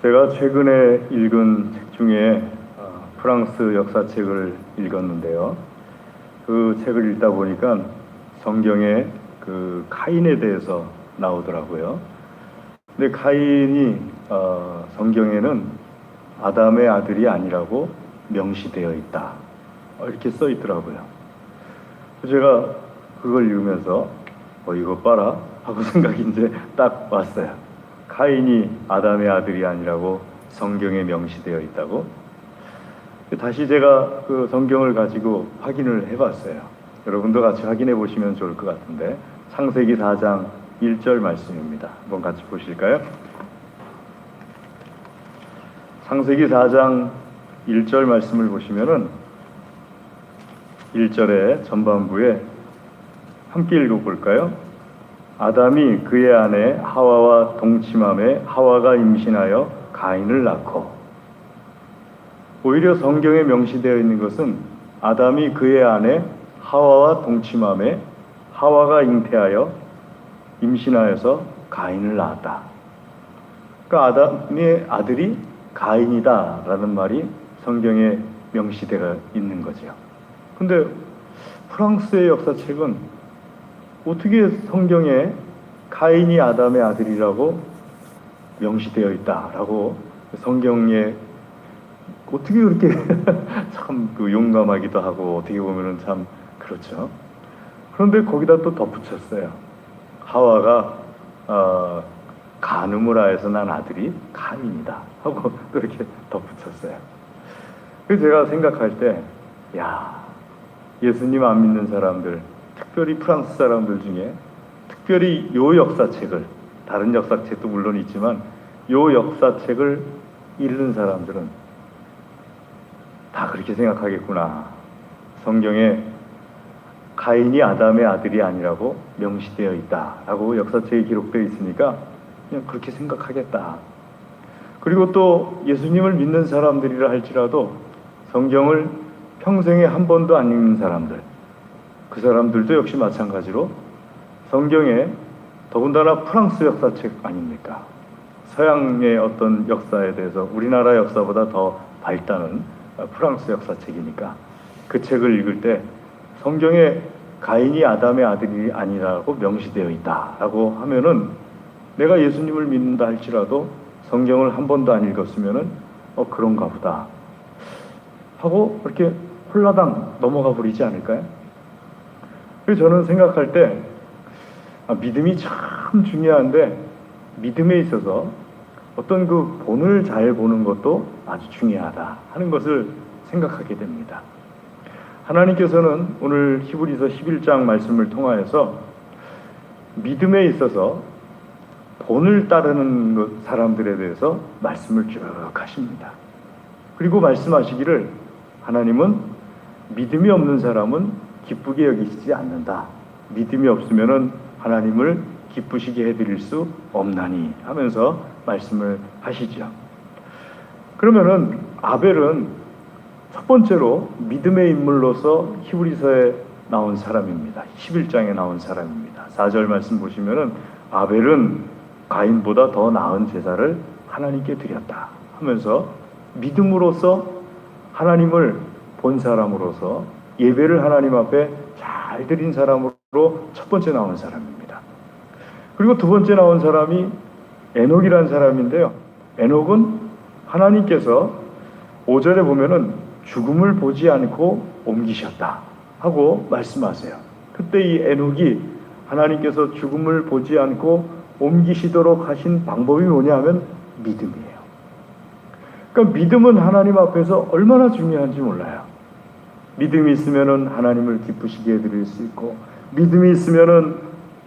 제가 최근에 읽은 책 중에 프랑스 역사책을 읽었는데요. 그 책을 읽다 보니까 성경에 그 카인에 대해서 나오더라고요. 근데 카인이 성경에는 아담의 아들이 아니라고 명시되어 있다, 이렇게 써 있더라고요. 제가 그걸 읽으면서 이것 봐라 하고 생각이 이제 딱 왔어요. 카인이 아담의 아들이 아니라고 성경에 명시되어 있다고. 다시 제가 그 성경을 가지고 확인을 해봤어요. 여러분도 같이 확인해 보시면 좋을 것 같은데, 창세기 4장 1절 말씀입니다. 한번 같이 보실까요? 창세기 4장 1절 말씀을 보시면은 1절의 전반부에 함께 읽어볼까요? 아담이 그의 아내 하와와 동침함에 하와가 임신하여 가인을 낳고. 오히려 성경에 명시되어 있는 것은 아담이 그의 아내 하와와 동침함에 하와가 잉태하여 임신하여서 가인을 낳았다. 그러니까 아담의 아들이 가인이다라는 말이 성경에 명시되어 있는 거죠. 근데 프랑스의 역사책은 어떻게 성경에 가인이 아담의 아들이라고 명시되어 있다라고, 성경에 어떻게 그렇게 참 그 용감하기도 하고 어떻게 보면은 참 그렇죠. 그런데 거기다 또 덧붙였어요. 하와가 간음을 하여서 난 아들이 가인이다 하고 또 이렇게 덧붙였어요. 그래서 제가 생각할 때, 예수님 안 믿는 사람들, 특별히 프랑스 사람들 중에 특별히 요 역사책을, 다른 역사책도 물론 있지만 요 역사책을 읽는 사람들은 다 그렇게 생각하겠구나. 성경에 가인이 아담의 아들이 아니라고 명시되어 있다라고 역사책에 기록되어 있으니까 그냥 그렇게 생각하겠다. 그리고 또 예수님을 믿는 사람들이라 할지라도 성경을 평생에 한 번도 안 읽는 사람들, 그 사람들도 역시 마찬가지로 성경에, 더군다나 프랑스 역사책 아닙니까? 서양의 어떤 역사에 대해서 우리나라 역사보다 더 밝다는 프랑스 역사책이니까 그 책을 읽을 때 성경에 가인이 아담의 아들이 아니라고 명시되어 있다라고 하면은, 내가 예수님을 믿는다 할지라도 성경을 한 번도 안 읽었으면은 그런가 보다 하고 이렇게 홀라당 넘어가 버리지 않을까요? 그래서 저는 생각할 때 믿음이 참 중요한데, 믿음에 있어서 어떤 그 본을 잘 보는 것도 아주 중요하다 하는 것을 생각하게 됩니다. 하나님께서는 오늘 히브리서 11장 말씀을 통하여서 믿음에 있어서 본을 따르는 사람들에 대해서 말씀을 쭉 하십니다. 그리고 말씀하시기를, 하나님은 믿음이 없는 사람은 기쁘게 여기시지 않는다. 믿음이 없으면은 하나님을 기쁘시게 해드릴 수 없나니 하면서 말씀을 하시죠. 그러면은 아벨은 첫 번째로 믿음의 인물로서 히브리서에 나온 사람입니다. 11장에 나온 사람입니다. 4절 말씀 보시면은 아벨은 가인보다 더 나은 제사를 하나님께 드렸다 하면서 믿음으로써 하나님을 본 사람으로서 예배를 하나님 앞에 잘 드린 사람으로 첫 번째 나온 사람입니다. 그리고 두 번째 나온 사람이 에녹이라는 사람인데요. 에녹은 하나님께서 5절에 보면은 죽음을 보지 않고 옮기셨다 하고 말씀하세요. 그때 이 에녹이 하나님께서 죽음을 보지 않고 옮기시도록 하신 방법이 뭐냐면 믿음이에요. 그러니까 믿음은 하나님 앞에서 얼마나 중요한지 몰라요. 믿음이 있으면은 하나님을 기쁘시게 해드릴 수 있고, 믿음이 있으면은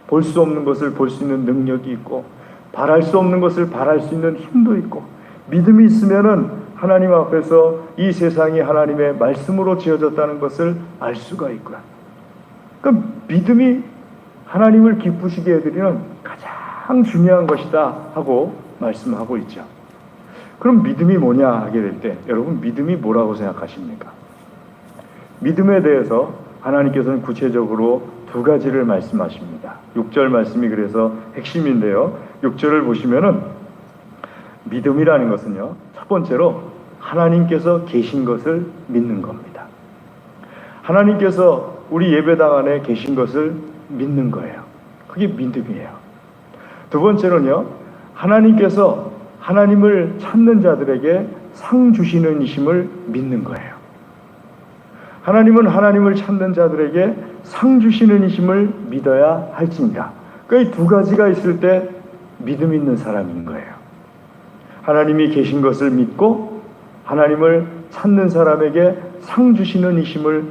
볼 수 없는 것을 볼 수 있는 능력이 있고, 바랄 수 없는 것을 바랄 수 있는 힘도 있고, 믿음이 있으면은 하나님 앞에서 이 세상이 하나님의 말씀으로 지어졌다는 것을 알 수가 있고요. 그러니까 믿음이 하나님을 기쁘시게 해드리는 가장 중요한 것이다 하고 말씀하고 있죠. 그럼 믿음이 뭐냐 하게 될 때, 여러분 믿음이 뭐라고 생각하십니까? 믿음에 대해서 하나님께서는 구체적으로 두 가지를 말씀하십니다. 6절 말씀이 그래서 핵심인데요. 6절을 보시면은 믿음이라는 것은요, 첫 번째로 하나님께서 계신 것을 믿는 겁니다. 하나님께서 우리 예배당 안에 계신 것을 믿는 거예요. 그게 믿음이에요. 두 번째로는요, 하나님께서 하나님을 찾는 자들에게 상 주시는 이심을 믿는 거예요. 하나님은 하나님을 찾는 자들에게 상 주시는 이심을 믿어야 할지니라. 그 두 가지가 있을 때 믿음 있는 사람인 거예요. 하나님이 계신 것을 믿고 하나님을 찾는 사람에게 상 주시는 이심을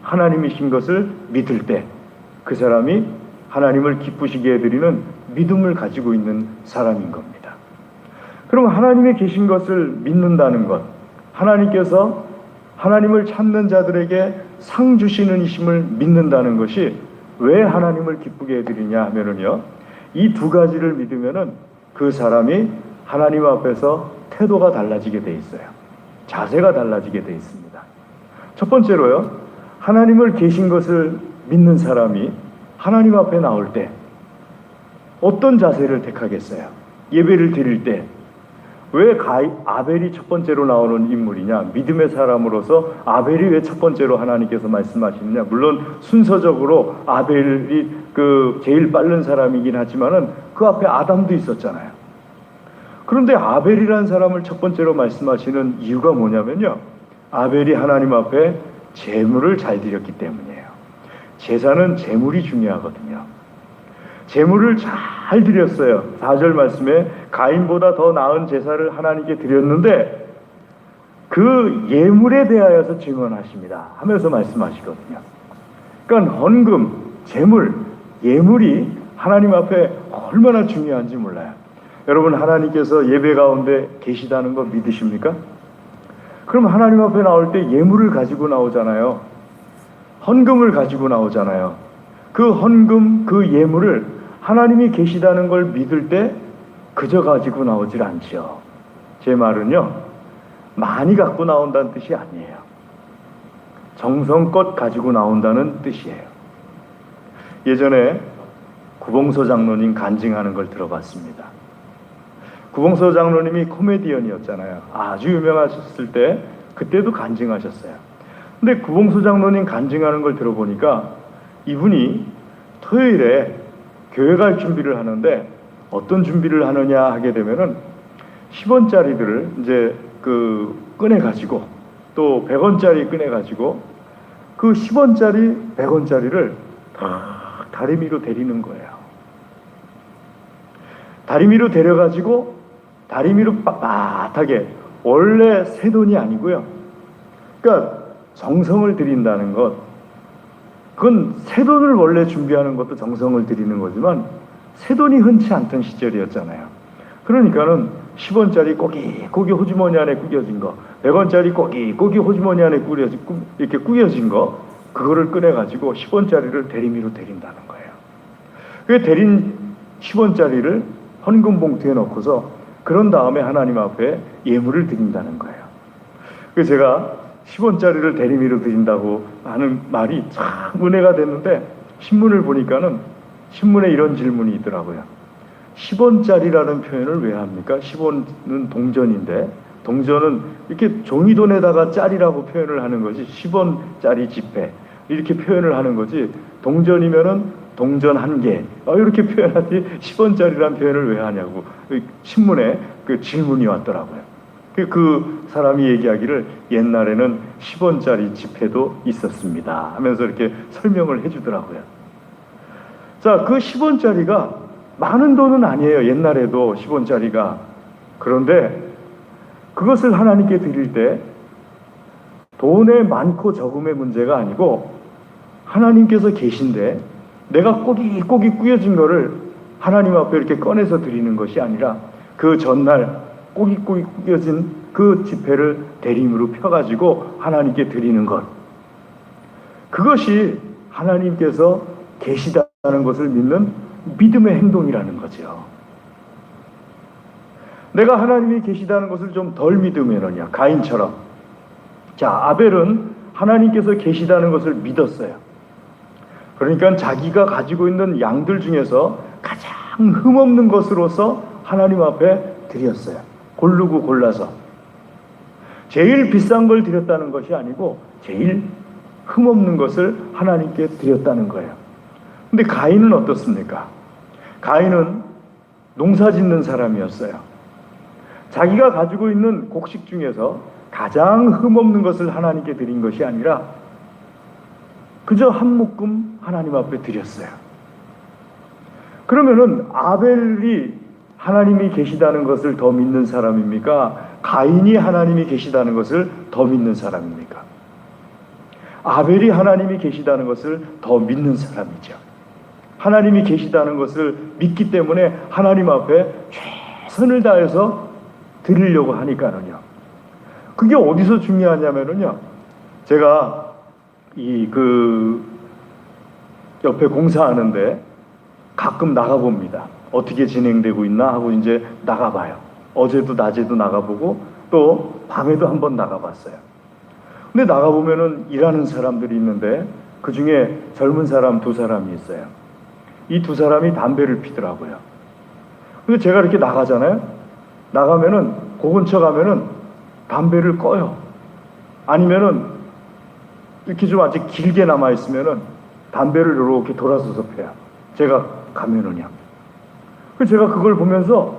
하나님이신 것을 믿을 때 그 사람이 하나님을 기쁘시게 해드리는 믿음을 가지고 있는 사람인 겁니다. 그럼 하나님의 계신 것을 믿는다는 것, 하나님께서 하나님을 찾는 자들에게 상 주시는 이심을 믿는다는 것이 왜 하나님을 기쁘게 해드리냐 하면은요, 이 두 가지를 믿으면은 그 사람이 하나님 앞에서 태도가 달라지게 돼 있어요. 자세가 달라지게 돼 있습니다. 첫 번째로요, 하나님을 계신 것을 믿는 사람이 하나님 앞에 나올 때 어떤 자세를 택하겠어요? 예배를 드릴 때 왜 아벨이 첫 번째로 나오는 인물이냐? 믿음의 사람으로서 아벨이 왜 첫 번째로 하나님께서 말씀하시느냐? 물론 순서적으로 아벨이 제일 빠른 사람이긴 하지만은 그 앞에 아담도 있었잖아요. 그런데 아벨이라는 사람을 첫 번째로 말씀하시는 이유가 뭐냐면요, 아벨이 하나님 앞에 제물을 잘 드렸기 때문이에요. 제사는 제물이 중요하거든요. 제물을 잘 드렸어요. 4절 말씀에 가인보다 더 나은 제사를 하나님께 드렸는데 그 예물에 대하여서 증언하십니다 하면서 말씀하시거든요. 그러니까 헌금, 제물, 예물이 하나님 앞에 얼마나 중요한지 몰라요. 여러분, 하나님께서 예배 가운데 계시다는 거 믿으십니까? 그럼 하나님 앞에 나올 때 예물을 가지고 나오잖아요. 헌금을 가지고 나오잖아요. 그 헌금, 그 예물을 하나님이 계시다는 걸 믿을 때 그저 가지고 나오질 않죠. 제 말은요, 많이 갖고 나온다는 뜻이 아니에요. 정성껏 가지고 나온다는 뜻이에요. 예전에 구봉서 장로님 간증하는 걸 들어봤습니다. 구봉서 장로님이 코미디언이었잖아요. 아주 유명하셨을 때 그때도 간증하셨어요. 근데 구봉서 장로님 간증하는 걸 들어보니까 이분이 토요일에 교회 갈 준비를 하는데 어떤 준비를 하느냐 하게 되면은 10원짜리들을 이제 꺼내가지고 또 100원짜리 꺼내가지고 그 10원짜리, 100원짜리를 다리미로 데리는 거예요. 다리미로 데려가지고 다리미로 빳빳하게, 원래 새 돈이 아니고요. 그러니까 정성을 들인다는 것, 그건 새 돈을 원래 준비하는 것도 정성을 들이는 거지만 새 돈이 흔치 않던 시절이었잖아요. 그러니까는 10원짜리 꼬깃꼬깃 호주머니 안에 꾸겨진 거, 100원짜리 꼬깃꼬깃 호주머니 안에 이렇게 꾸겨진 거, 그거를 꺼내가지고 10원짜리를 대리미로 데린다는 거예요. 그 데린 10원짜리를 헌금 봉투에 넣고서 그런 다음에 하나님 앞에 예물을 드린다는 거예요. 그래서 제가 10원짜리를 대리미로 드린다고 하는 말이 참 은혜가 됐는데, 신문을 보니까는 신문에 이런 질문이 있더라고요. 10원짜리라는 표현을 왜 합니까? 10원은 동전인데, 동전은 이렇게 종이돈에다가 짤이라고 표현을 하는 거지, 10원짜리 지폐 이렇게 표현을 하는 거지, 동전이면은 동전 한 개 이렇게 표현하지 10원짜리라는 표현을 왜 하냐고 신문에 그 질문이 왔더라고요. 그 사람이 얘기하기를 옛날에는 10원짜리 지폐도 있었습니다 하면서 이렇게 설명을 해주더라고요. 자, 그 10원짜리가 많은 돈은 아니에요. 옛날에도 10원짜리가. 그런데 그것을 하나님께 드릴 때 돈의 많고 적음의 문제가 아니고, 하나님께서 계신데 내가 꼬깃꼬깃 꾸겨진 거를 하나님 앞에 이렇게 꺼내서 드리는 것이 아니라 그 전날 꼬깃꼬깃 꾸겨진 그 지폐를 대림으로 펴가지고 하나님께 드리는 것, 그것이 하나님께서 계시다는 것을 믿는 믿음의 행동이라는 거죠. 내가 하나님이 계시다는 것을 좀 덜 믿으면요, 가인처럼. 자, 아벨은 하나님께서 계시다는 것을 믿었어요. 그러니까 자기가 가지고 있는 양들 중에서 가장 흠없는 것으로서 하나님 앞에 드렸어요. 고르고 골라서 제일 비싼 걸 드렸다는 것이 아니고 제일 흠없는 것을 하나님께 드렸다는 거예요. 근데 가인은 어떻습니까? 가인은 농사 짓는 사람이었어요. 자기가 가지고 있는 곡식 중에서 가장 흠없는 것을 하나님께 드린 것이 아니라 그저 한 묶음 하나님 앞에 드렸어요. 그러면은 아벨이 하나님이 계시다는 것을 더 믿는 사람입니까? 가인이 하나님이 계시다는 것을 더 믿는 사람입니까? 아벨이 하나님이 계시다는 것을 더 믿는 사람이죠. 하나님이 계시다는 것을 믿기 때문에 하나님 앞에 최선을 다해서 드리려고 하니까는요. 그게 어디서 중요하냐면은요. 제가 옆에 공사하는데 가끔 나가봅니다. 어떻게 진행되고 있나 하고 이제 나가봐요. 어제도 낮에도 나가보고 또 밤에도 한번 나가봤어요. 근데 나가보면은 일하는 사람들이 있는데 그 중에 젊은 사람 두 사람이 있어요. 이 두 사람이 담배를 피더라고요. 근데 제가 이렇게 나가잖아요. 나가면은 그 근처 가면은 담배를 꺼요. 아니면은 이렇게 좀 아직 길게 남아 있으면은 담배를 이렇게 돌아서서 펴요. 제가 가면은요. 그래서 제가 그걸 보면서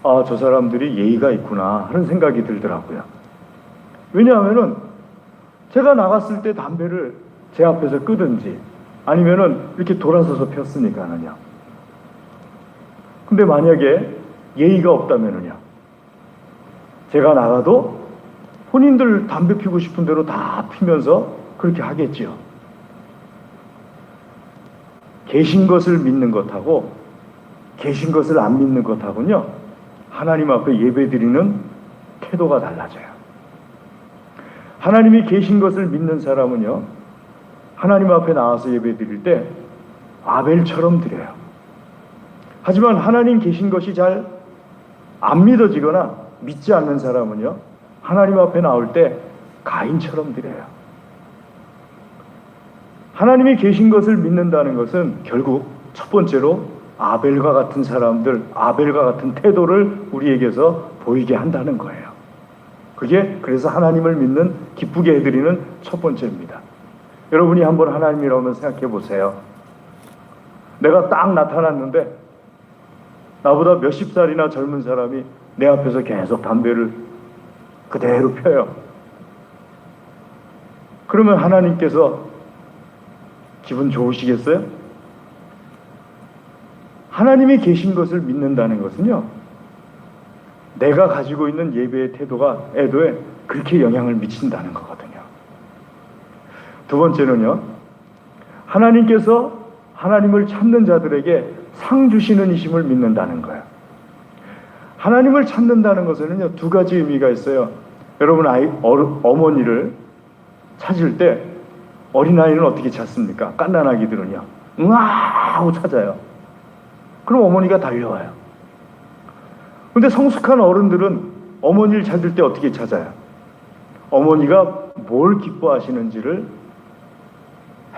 아, 저 사람들이 예의가 있구나 하는 생각이 들더라고요. 왜냐하면은 제가 나갔을 때 담배를 제 앞에서 끄든지 아니면은 이렇게 돌아서서 폈으니까는요. 근데 만약에 예의가 없다면은요. 제가 나가도 본인들 담배 피우고 싶은 대로 다 피면서 그렇게 하겠지요. 계신 것을 믿는 것하고 계신 것을 안 믿는 것하고는요. 하나님 앞에 예배드리는 태도가 달라져요. 하나님이 계신 것을 믿는 사람은요. 하나님 앞에 나와서 예배드릴 때 아벨처럼 드려요. 하지만 하나님 계신 것이 잘 안 믿어지거나 믿지 않는 사람은요. 하나님 앞에 나올 때 가인처럼 드려요. 하나님이 계신 것을 믿는다는 것은 결국 첫 번째로 아벨과 같은 사람들, 아벨과 같은 태도를 우리에게서 보이게 한다는 거예요. 그게 그래서 하나님을 믿는, 기쁘게 해드리는 첫 번째입니다. 여러분이 한번 하나님이라고 생각해 보세요. 내가 딱 나타났는데 나보다 몇십 살이나 젊은 사람이 내 앞에서 계속 담배를 그대로 펴요. 그러면 하나님께서 기분 좋으시겠어요? 하나님이 계신 것을 믿는다는 것은요, 내가 가지고 있는 예배의 애도에 그렇게 영향을 미친다는 거거든요. 두 번째는요, 하나님께서 하나님을 찾는 자들에게 상 주시는 이심을 믿는다는 거예요. 하나님을 찾는다는 것에는요, 두 가지 의미가 있어요. 여러분, 어머니를 찾을 때 어린아이는 어떻게 찾습니까? 갓난아기들은요, 응아 하고 찾아요. 그럼 어머니가 달려와요. 근데 성숙한 어른들은 어머니를 찾을 때 어떻게 찾아요? 어머니가 뭘 기뻐하시는지를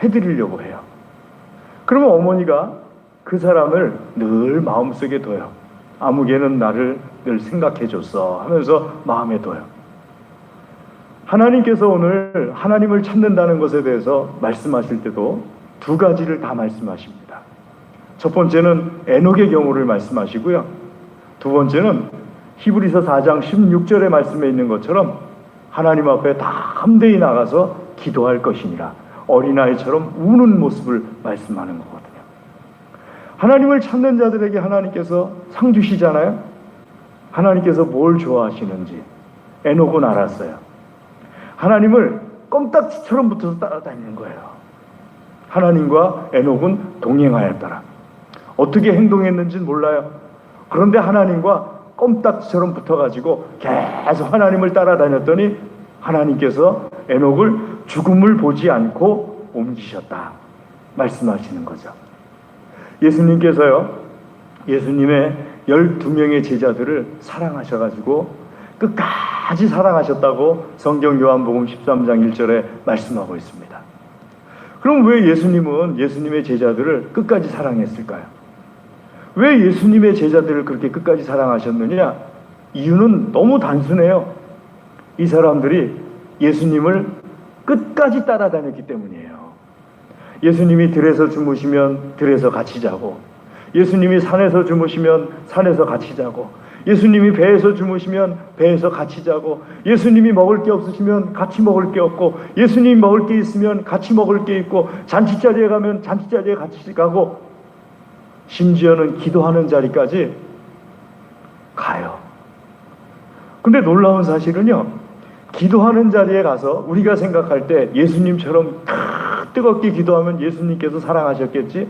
해드리려고 해요. 그러면 어머니가 그 사람을 늘 마음속에 둬요. 아무개는 나를 늘 생각해줬어 하면서 마음에 둬요. 하나님께서 오늘 하나님을 찾는다는 것에 대해서 말씀하실 때도 두 가지를 다 말씀하십니다. 첫 번째는 에녹의 경우를 말씀하시고요. 두 번째는 히브리서 4장 16절의 말씀에 있는 것처럼 하나님 앞에 다 함대히 나가서 기도할 것이니라. 어린아이처럼 우는 모습을 말씀하는 거거든요. 하나님을 찾는 자들에게 하나님께서 상 주시잖아요. 하나님께서 뭘 좋아하시는지 에녹은 알았어요. 하나님을 껌딱지처럼 붙어서 따라다니는 거예요. 하나님과 에녹은 동행하였더라. 어떻게 행동했는지는 몰라요. 그런데 하나님과 껌딱지처럼 붙어가지고 계속 하나님을 따라다녔더니 하나님께서 에녹을 죽음을 보지 않고 옮기셨다 말씀하시는 거죠. 예수님께서요, 예수님의 12명의 제자들을 사랑하셔가지고 끝까지 사랑하셨다고 성경 요한복음 13장 1절에 말씀하고 있습니다. 그럼 왜 예수님은 예수님의 제자들을 끝까지 사랑했을까요? 왜 예수님의 제자들을 그렇게 끝까지 사랑하셨느냐? 이유는 너무 단순해요. 이 사람들이 예수님을 끝까지 따라다녔기 때문이에요. 예수님이 들에서 주무시면 들에서 같이 자고, 예수님이 산에서 주무시면 산에서 같이 자고, 예수님이 배에서 주무시면 배에서 같이 자고, 예수님이 먹을 게 없으시면 같이 먹을 게 없고, 예수님이 먹을 게 있으면 같이 먹을 게 있고, 잔치자리에 가면 잔치자리에 같이 가고, 심지어는 기도하는 자리까지 가요. 근데 놀라운 사실은요, 기도하는 자리에 가서 우리가 생각할 때 예수님처럼 뜨겁게 기도하면 예수님께서 사랑하셨겠지?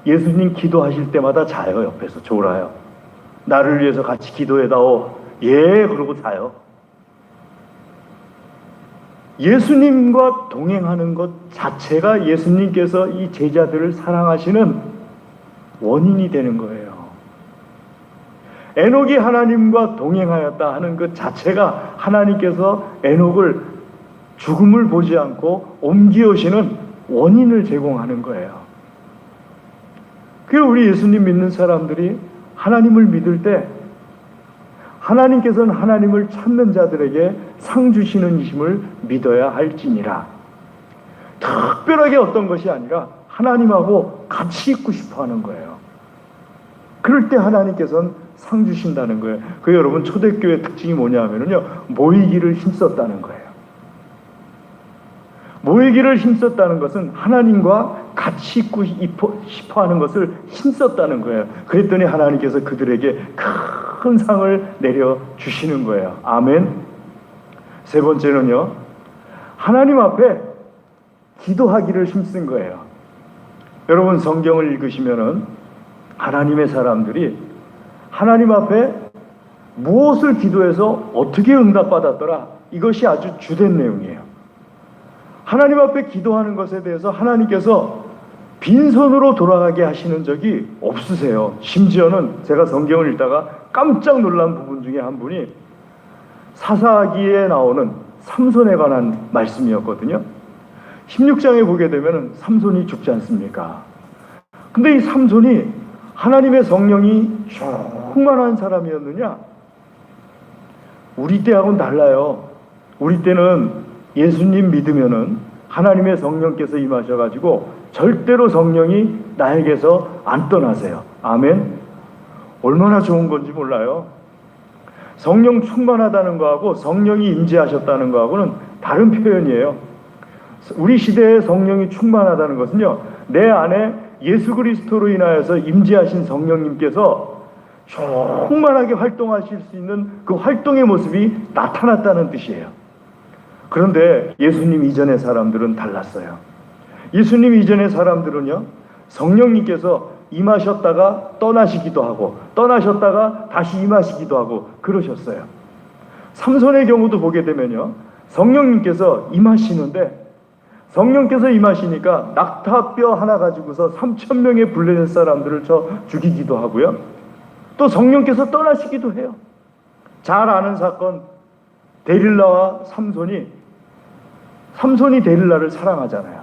예수님 기도하실 때마다 자요. 옆에서 졸아요. 나를 위해서 같이 기도해다오. 예, 그러고 자요. 예수님과 동행하는 것 자체가 예수님께서 이 제자들을 사랑하시는 원인이 되는 거예요. 에녹이 하나님과 동행하였다 하는 것 자체가 하나님께서 에녹을 죽음을 보지 않고 옮기시는 원인을 제공하는 거예요. 그 우리 예수님 믿는 사람들이 하나님을 믿을 때 하나님께서는 하나님을 찾는 자들에게 상 주시는 이심을 믿어야 할지니라. 특별하게 어떤 것이 아니라 하나님하고 같이 있고 싶어 하는 거예요. 그럴 때 하나님께서는 상 주신다는 거예요. 그 여러분 초대교회 특징이 뭐냐 하면요, 모이기를 힘썼다는 거예요. 모이기를 힘썼다는 것은 하나님과 같이 있고 싶어 하는 것을 힘썼다는 거예요. 그랬더니 하나님께서 그들에게 큰 상을 내려주시는 거예요. 아멘. 세 번째는요, 하나님 앞에 기도하기를 힘쓴 거예요. 여러분 성경을 읽으시면은 하나님의 사람들이 하나님 앞에 무엇을 기도해서 어떻게 응답받았더라, 이것이 아주 주된 내용이에요. 하나님 앞에 기도하는 것에 대해서 하나님께서 빈손으로 돌아가게 하시는 적이 없으세요. 심지어는 제가 성경을 읽다가 깜짝 놀란 부분 중에 한 분이 사사기에 나오는 삼손에 관한 말씀이었거든요. 16장에 보게 되면 삼손이 죽지 않습니까? 근데 이 삼손이 하나님의 성령이 충만한 사람이었느냐? 우리 때하고는 달라요. 우리 때는 예수님 믿으면은 하나님의 성령께서 임하셔가지고 절대로 성령이 나에게서 안 떠나세요. 아멘. 얼마나 좋은 건지 몰라요. 성령 충만하다는 거하고 성령이 임재하셨다는 거하고는 다른 표현이에요. 우리 시대에 성령이 충만하다는 것은요, 내 안에 예수 그리스도로 인하여서 임재하신 성령님께서 충만하게 활동하실 수 있는 그 활동의 모습이 나타났다는 뜻이에요. 그런데 예수님 이전의 사람들은 달랐어요. 예수님 이전의 사람들은요, 성령님께서 임하셨다가 떠나시기도 하고 떠나셨다가 다시 임하시기도 하고 그러셨어요. 삼손의 경우도 보게 되면요, 성령님께서 임하시는데 성령께서 임하시니까 낙타뼈 하나 가지고서 3,000명의 블레셋 사람들을 죽이기도 하고요, 또 성령께서 떠나시기도 해요. 잘 아는 사건, 데릴라와 삼손이 데릴라를 사랑하잖아요.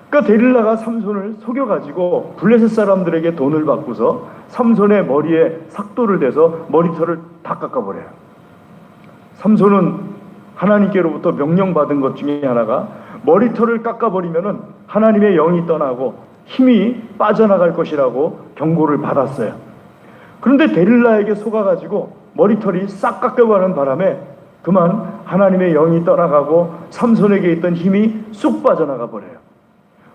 그러니까 데릴라가 삼손을 속여가지고 블레셋 사람들에게 돈을 받고서 삼손의 머리에 삭도를 대서 머리털을 다 깎아버려요. 삼손은 하나님께로부터 명령받은 것 중에 하나가 머리털을 깎아버리면은 하나님의 영이 떠나고 힘이 빠져나갈 것이라고 경고를 받았어요. 그런데 데릴라에게 속아가지고 머리털이 싹 깎여가는 바람에 그만 하나님의 영이 떠나가고 삼손에게 있던 힘이 쑥 빠져나가 버려요.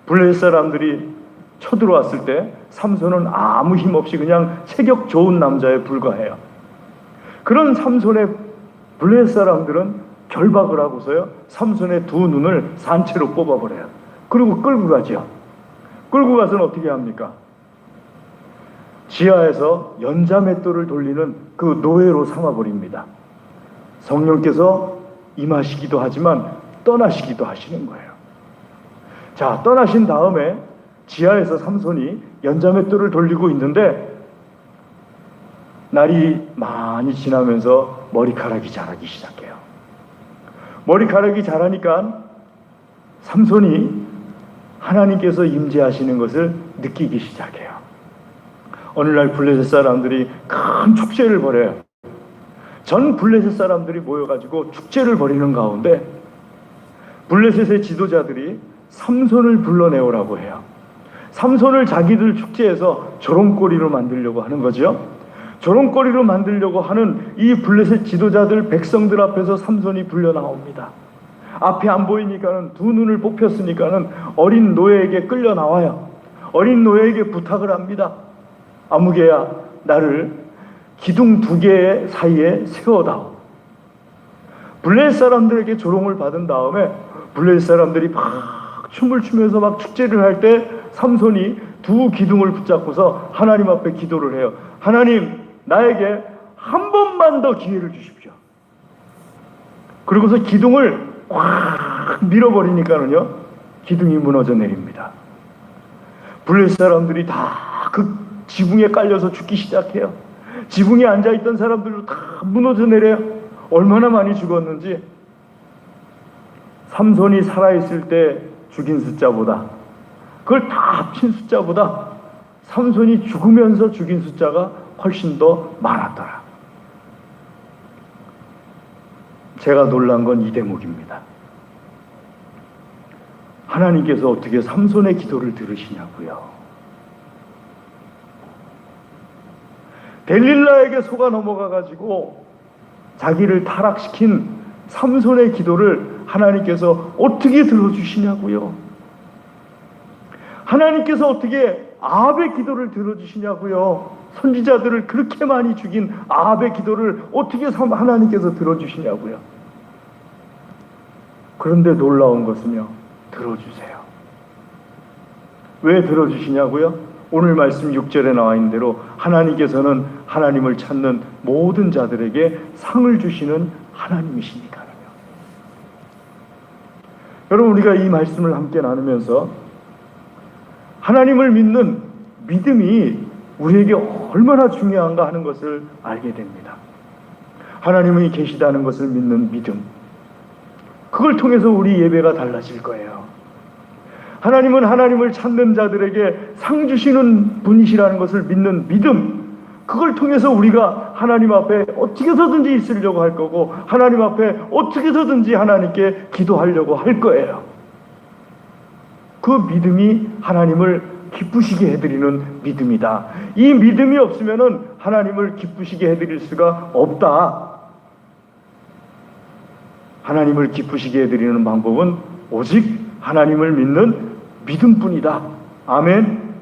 블레셋 사람들이 쳐들어왔을 때 삼손은 아무 힘 없이 그냥 체격 좋은 남자에 불과해요. 그런 삼손의 블레셋 사람들은 결박을 하고서요, 삼손의 두 눈을 산채로 뽑아버려요. 그리고 끌고 가죠. 끌고 가서는 어떻게 합니까? 지하에서 연자맷돌을 돌리는 그 노예로 삼아버립니다. 성령께서 임하시기도 하지만 떠나시기도 하시는 거예요. 자, 떠나신 다음에 지하에서 삼손이 연자맷돌을 돌리고 있는데 날이 많이 지나면서 머리카락이 자라기 시작해요. 머리카락이 자라니까 삼손이 하나님께서 임재하시는 것을 느끼기 시작해요. 어느 날 블레셋 사람들이 큰 축제를 벌여요. 전 블레셋 사람들이 모여가지고 축제를 벌이는 가운데 블레셋의 지도자들이 삼손을 불러내오라고 해요. 삼손을 자기들 축제에서 조롱거리로 만들려고 하는 거죠. 조롱거리로 만들려고 하는 이 블레셋 지도자들 백성들 앞에서 삼손이 불려 나옵니다. 앞이 안 보이니까는 두 눈을 뽑혔으니까는 어린 노예에게 끌려 나와요. 어린 노예에게 부탁을 합니다. 아무개야, 나를 기둥 두 개 사이에 세워다오. 블레셋 사람들에게 조롱을 받은 다음에 블레셋 사람들이 막 춤을 추면서 막 축제를 할 때 삼손이 두 기둥을 붙잡고서 하나님 앞에 기도를 해요. 하나님, 나에게 한 번만 더 기회를 주십시오. 그리고서 기둥을 확 밀어버리니까는요, 기둥이 무너져 내립니다. 블레셋 사람들이 다 그 지붕에 깔려서 죽기 시작해요. 지붕에 앉아있던 사람들도 다 무너져 내려요. 얼마나 많이 죽었는지. 삼손이 살아있을 때 죽인 숫자보다, 그걸 다 합친 숫자보다 삼손이 죽으면서 죽인 숫자가 훨씬 더 많았더라. 제가 놀란 건 이 대목입니다. 하나님께서 어떻게 삼손의 기도를 들으시냐고요. 델릴라에게 속아 넘어가가지고 자기를 타락시킨 삼손의 기도를 하나님께서 어떻게 들어주시냐고요. 하나님께서 어떻게 아합의 기도를 들어주시냐고요. 선지자들을 그렇게 많이 죽인 아합의 기도를 어떻게 하나님께서 들어주시냐고요. 그런데 놀라운 것은요, 들어주세요. 왜 들어주시냐고요? 오늘 말씀 6절에 나와 있는 대로 하나님께서는 하나님을 찾는 모든 자들에게 상을 주시는 하나님이시니까요. 여러분, 우리가 이 말씀을 함께 나누면서 하나님을 믿는 믿음이 우리에게 얼마나 중요한가 하는 것을 알게 됩니다. 하나님이 계시다는 것을 믿는 믿음, 그걸 통해서 우리 예배가 달라질 거예요. 하나님은 하나님을 찾는 자들에게 상 주시는 분이시라는 것을 믿는 믿음, 그걸 통해서 우리가 하나님 앞에 어떻게 해서든지 있으려고 할 거고, 하나님 앞에 어떻게 해서든지 하나님께 기도하려고 할 거예요. 그 믿음이 하나님을 기쁘시게 해드리는 믿음이다. 이 믿음이 없으면은 하나님을 기쁘시게 해드릴 수가 없다. 하나님을 기쁘시게 해드리는 방법은 오직 하나님을 믿는 믿음뿐이다. 아멘.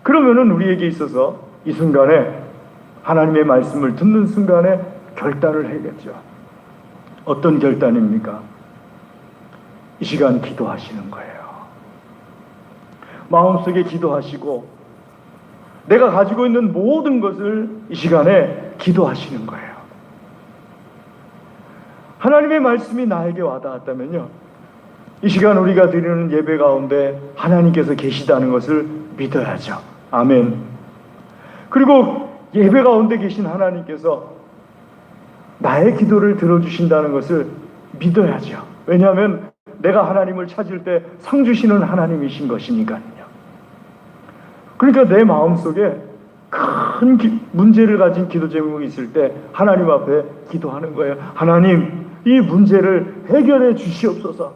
그러면은 우리에게 있어서 이 순간에 하나님의 말씀을 듣는 순간에 결단을 해야겠죠. 어떤 결단입니까? 이 시간 기도하시는 거예요. 마음속에 기도하시고 내가 가지고 있는 모든 것을 이 시간에 기도하시는 거예요. 하나님의 말씀이 나에게 와닿았다면요, 이 시간 우리가 드리는 예배 가운데 하나님께서 계시다는 것을 믿어야죠. 아멘. 그리고 예배 가운데 계신 하나님께서 나의 기도를 들어주신다는 것을 믿어야죠. 왜냐하면 내가 하나님을 찾을 때 상 주시는 하나님이신 것이니까요. 그러니까 내 마음속에 큰 문제를 가진 기도 제목이 있을 때 하나님 앞에 기도하는 거예요. 하나님, 이 문제를 해결해 주시옵소서.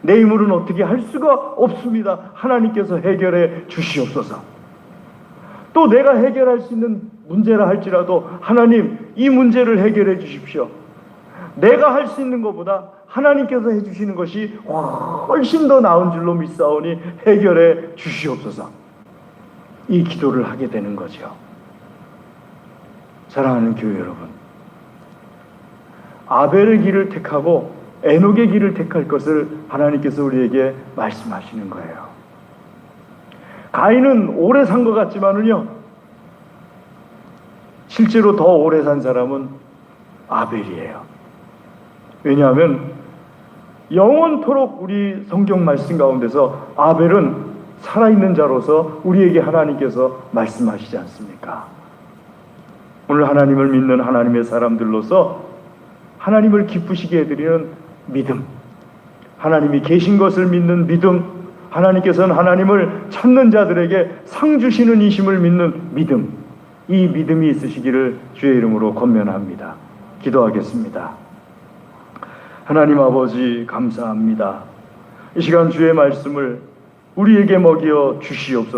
내 힘으로는 어떻게 할 수가 없습니다. 하나님께서 해결해 주시옵소서. 또 내가 해결할 수 있는 문제라 할지라도 하나님, 이 문제를 해결해 주십시오. 내가 할 수 있는 것보다 하나님께서 해주시는 것이 훨씬 더 나은 줄로 믿사오니 해결해 주시옵소서. 이 기도를 하게 되는 거죠. 사랑하는 교회 여러분, 아벨의 길을 택하고 에녹의 길을 택할 것을 하나님께서 우리에게 말씀하시는 거예요. 가인은 오래 산 것 같지만은요, 실제로 더 오래 산 사람은 아벨이에요. 왜냐하면 영원토록 우리 성경 말씀 가운데서 아벨은 살아있는 자로서 우리에게 하나님께서 말씀하시지 않습니까? 오늘 하나님을 믿는 하나님의 사람들로서 하나님을 기쁘시게 해드리는 믿음, 하나님이 계신 것을 믿는 믿음, 하나님께서는 하나님을 찾는 자들에게 상 주시는 이심을 믿는 믿음, 이 믿음이 있으시기를 주의 이름으로 권면합니다. 기도하겠습니다. 하나님 아버지 감사합니다. 이 시간 주의 말씀을 우리에게 먹여 주시옵소서.